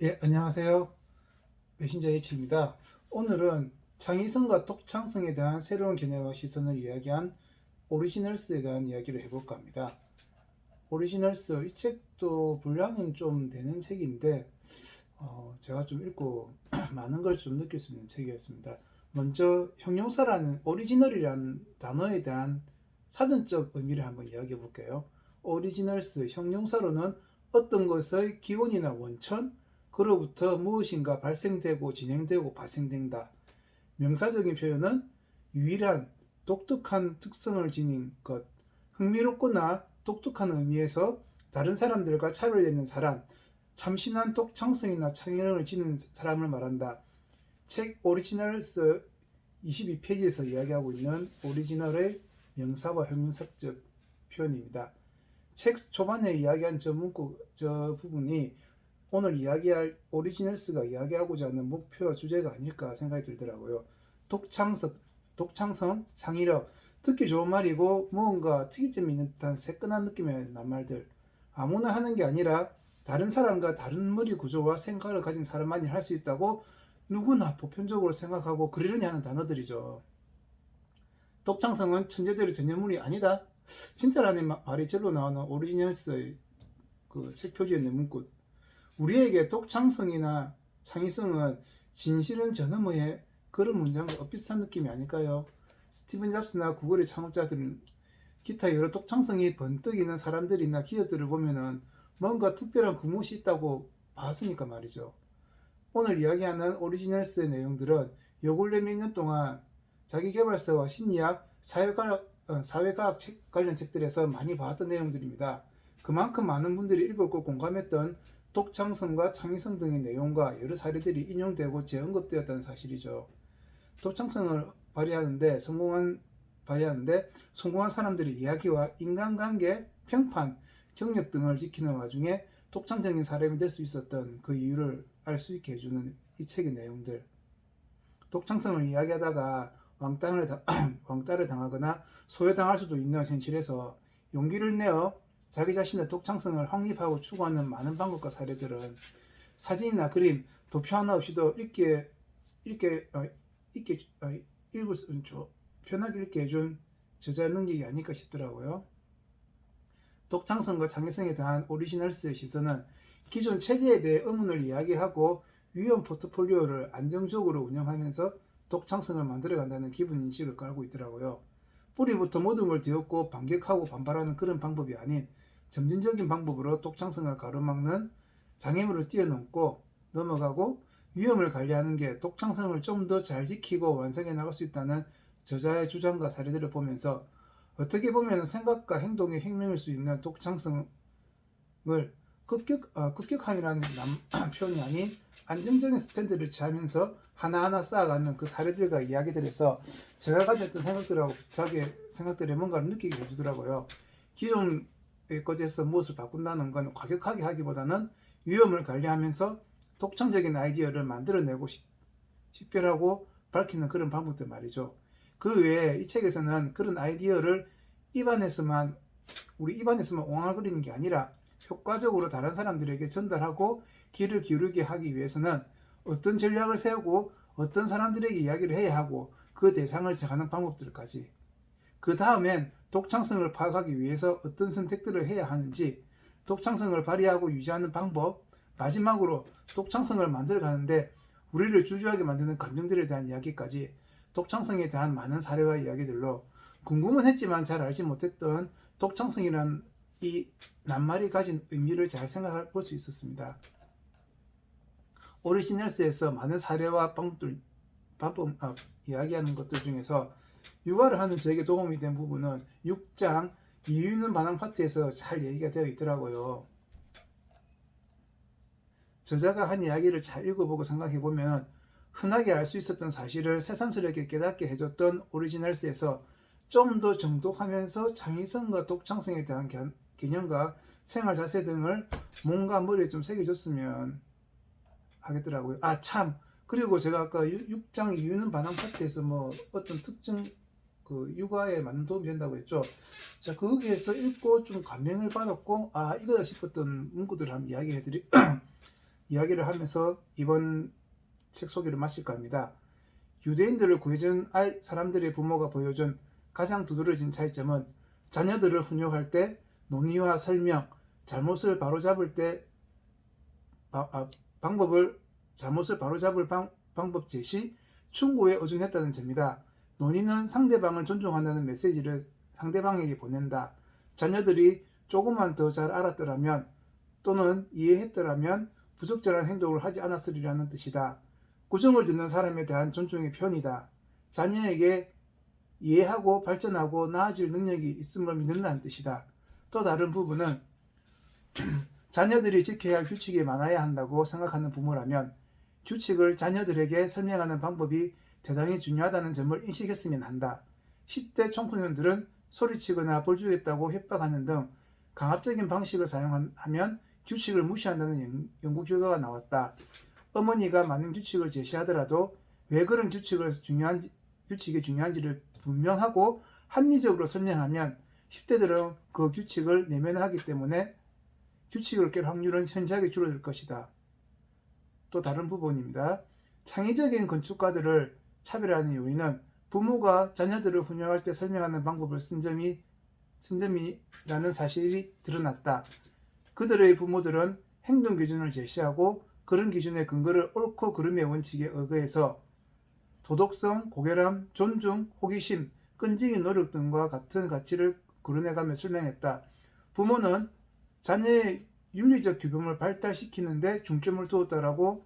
예, 안녕하세요. 메신저 H입니다. 오늘은 창의성과 독창성에 대한 새로운 개념과 시선을 이야기한 오리지널스에 대한 이야기를 해볼까 합니다. 오리지널스, 이 책도 분량은 좀 되는 책인데 제가 좀 읽고 많은 걸 좀 느낄 수 있는 책이었습니다. 먼저 형용사라는 오리지널이라는 단어에 대한 사전적 의미를 한번 이야기해 볼게요. 오리지널스, 형용사로는 어떤 것의 기원이나 원천, 그로부터 무엇인가 발생되고 진행되고 발생된다. 명사적인 표현은 유일한 독특한 특성을 지닌 것, 흥미롭거나 독특한 의미에서 다른 사람들과 차별되는 사람, 참신한 독창성이나 창의력을 지닌 사람을 말한다. 책 오리지널스 22페이지에서 이야기하고 있는 오리지널의 명사와 형용사적 표현입니다. 책 초반에 이야기한 저 부분이 오늘 이야기할 오리지널스가 이야기하고자 하는 목표와 주제가 아닐까 생각이 들더라고요. 독창성, 창의력, 듣기 좋은 말이고 무언가 특이점이 있는 듯한 새끈한 느낌의 낱말들. 아무나 하는 게 아니라 다른 사람과 다른 머리 구조와 생각을 가진 사람만이 할 수 있다고 누구나 보편적으로 생각하고 그러려니 하는 단어들이죠. 독창성은 천재들의 전유물이 아니다. 진짜라는 말이 절로 나오는 오리지널스의 그 책 표지의 문구. 우리에게 독창성이나 창의성은 진실은 저 너머의 그런 문장과 엇비슷한 느낌이 아닐까요? 스티븐 잡스나 구글의 창업자들은 기타 여러 독창성이 번뜩 있는 사람들이나 기업들을 보면은 뭔가 특별한 그것이 있다고 봤으니까 말이죠. 오늘 이야기하는 오리지널스의 내용들은 요 근래 몇 년 동안 자기계발서와 심리학, 사회과학 관련 책들에서 많이 봤던 내용들입니다. 그만큼 많은 분들이 읽었고 공감했던 독창성과 창의성 등의 내용과 여러 사례들이 인용되고 재언급되었다는 사실이죠. 독창성을 발휘하는데 성공한 사람들의 이야기와 인간관계, 평판, 경력 등을 지키는 와중에 독창적인 사람이 될 수 있었던 그 이유를 알 수 있게 해주는 이 책의 내용들. 독창성을 이야기하다가 왕따를 당하거나 소외당할 수도 있는 현실에서 용기를 내어 자기 자신의 독창성을 확립하고 추구하는 많은 방법과 사례들은 사진이나 그림, 도표 하나 없이도 읽게, 읽을 수, 편하게 읽게 해준 저자 능력이 아닐까 싶더라고요. 독창성과 창의성에 대한 오리지널스의 시선은 기존 체제에 대해 의문을 이야기하고 위험 포트폴리오를 안정적으로 운영하면서 독창성을 만들어간다는 기본 인식을 깔고 있더라고요. 뿌리부터 모든 걸 뒤엎고 반격하고 반발하는 그런 방법이 아닌 점진적인 방법으로 독창성을 가로막는 장애물을 뛰어넘고 넘어가고 위험을 관리하는 게 독창성을 좀 더 잘 지키고 완성해 나갈 수 있다는 저자의 주장과 사례들을 보면서 어떻게 보면 생각과 행동의 혁명일 수 있는 독창성을 급격함이라는 표현이 아닌 안정적인 스탠드를 취하면서 하나하나 쌓아가는 그 사례들과 이야기들에서 제가 가졌던 생각들하고 비슷하게 생각들에 뭔가를 느끼게 해주더라고요. 기존의 것에서 무엇을 바꾼다는 건 과격하게 하기보다는 위험을 관리하면서 독창적인 아이디어를 만들어내고 식별하고 밝히는 그런 방법들 말이죠. 그 외에 이 책에서는 그런 아이디어를 우리 입안에서만 옹알거리는 게 아니라 효과적으로 다른 사람들에게 전달하고 귀를 기울이게 하기 위해서는 어떤 전략을 세우고 어떤 사람들에게 이야기를 해야 하고 그 대상을 정하는 방법들까지, 그 다음엔 독창성을 파악하기 위해서 어떤 선택들을 해야 하는지, 독창성을 발휘하고 유지하는 방법, 마지막으로 독창성을 만들어가는데 우리를 주저하게 만드는 감정들에 대한 이야기까지 독창성에 대한 많은 사례와 이야기들로 궁금은 했지만 잘 알지 못했던 독창성이란 이 낱말이 가진 의미를 잘 생각해 볼 수 있었습니다. 오리지널스에서 많은 사례와 이야기하는 것들 중에서 육아를 하는 저에게 도움이 된 부분은 6장 이유 있는 반항 파트에서 잘 얘기가 되어 있더라고요. 저자가 한 이야기를 잘 읽어보고 생각해보면 흔하게 알 수 있었던 사실을 새삼스럽게 깨닫게 해줬던 오리지널스에서 좀 더 정독하면서 창의성과 독창성에 대한 개념과 생활 자세 등을 몸과 머리에 좀 새겨줬으면 하겠더라고요. 아, 참. 그리고 제가 아까 6장 이유는 반항 파트에서 뭐 어떤 특정 그 육아에 많은 도움이 된다고 했죠. 자, 거기에서 읽고 좀 감명을 받았고, 아, 이거다 싶었던 문구들을 한번 이야기해드리, 이야기를 하면서 이번 책 소개를 마칠까 합니다. 유대인들을 구해준 사람들의 부모가 보여준 가장 두드러진 차이점은 자녀들을 훈육할 때 논의와 설명, 잘못을 바로잡을 때 잘못을 바로잡을 방법 제시, 충고에 의존했다는 점이다. 논의는 상대방을 존중한다는 메시지를 상대방에게 보낸다. 자녀들이 조금만 더 잘 알았더라면 또는 이해했더라면 부적절한 행동을 하지 않았으리라는 뜻이다. 구정을 듣는 사람에 대한 존중의 표현이다. 자녀에게 이해하고 발전하고 나아질 능력이 있음을 믿는다는 뜻이다. 또 다른 부분은 자녀들이 지켜야 할 규칙이 많아야 한다고 생각하는 부모라면 규칙을 자녀들에게 설명하는 방법이 대단히 중요하다는 점을 인식했으면 한다. 10대 청소년들은 소리치거나 벌주겠다고 협박하는 등 강압적인 방식을 사용하면 규칙을 무시한다는 연구 결과가 나왔다. 어머니가 많은 규칙을 제시하더라도 왜 그런 규칙이 중요한지를 분명하고 합리적으로 설명하면 10대들은 그 규칙을 내면하기 때문에 규칙을 깰 확률은 현저하게 줄어들 것이다. 또 다른 부분입니다. 창의적인 건축가들을 차별하는 요인은 부모가 자녀들을 훈육할 때 설명하는 방법을 쓴 점이라는 사실이 드러났다. 그들의 부모들은 행동 기준을 제시하고 그런 기준의 근거를 옳고 그름의 원칙에 의거해서 도덕성, 고결함, 존중, 호기심, 끈질긴 노력 등과 같은 가치를 거론해가며 설명했다. 부모는 자녀의 윤리적 규범을 발달시키는 데 중점을 두었다라고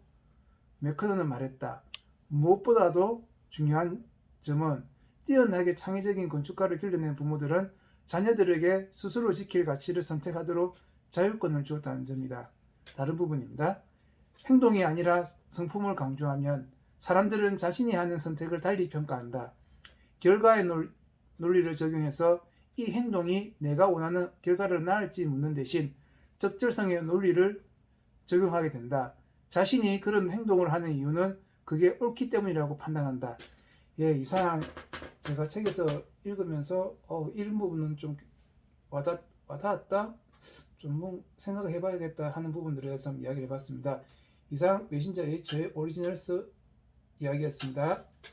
맥커넌은 말했다. 무엇보다도 중요한 점은 뛰어나게 창의적인 건축가를 길러낸 부모들은 자녀들에게 스스로 지킬 가치를 선택하도록 자율권을 주었다는 점이다. 다른 부분입니다. 행동이 아니라 성품을 강조하면 사람들은 자신이 하는 선택을 달리 평가한다. 결과의 논리를 적용해서 이 행동이 내가 원하는 결과를 낳을지 묻는 대신 적절성의 논리를 적용하게 된다. 자신이 그런 행동을 하는 이유는 그게 옳기 때문이라고 판단한다. 이상 제가 책에서 읽으면서 일부분은 좀 와닿았다. 좀 생각을 해봐야겠다 하는 부분들에 대해서 이야기를 해봤습니다. 이상 메신저 H의 오리지널스 이야기였습니다.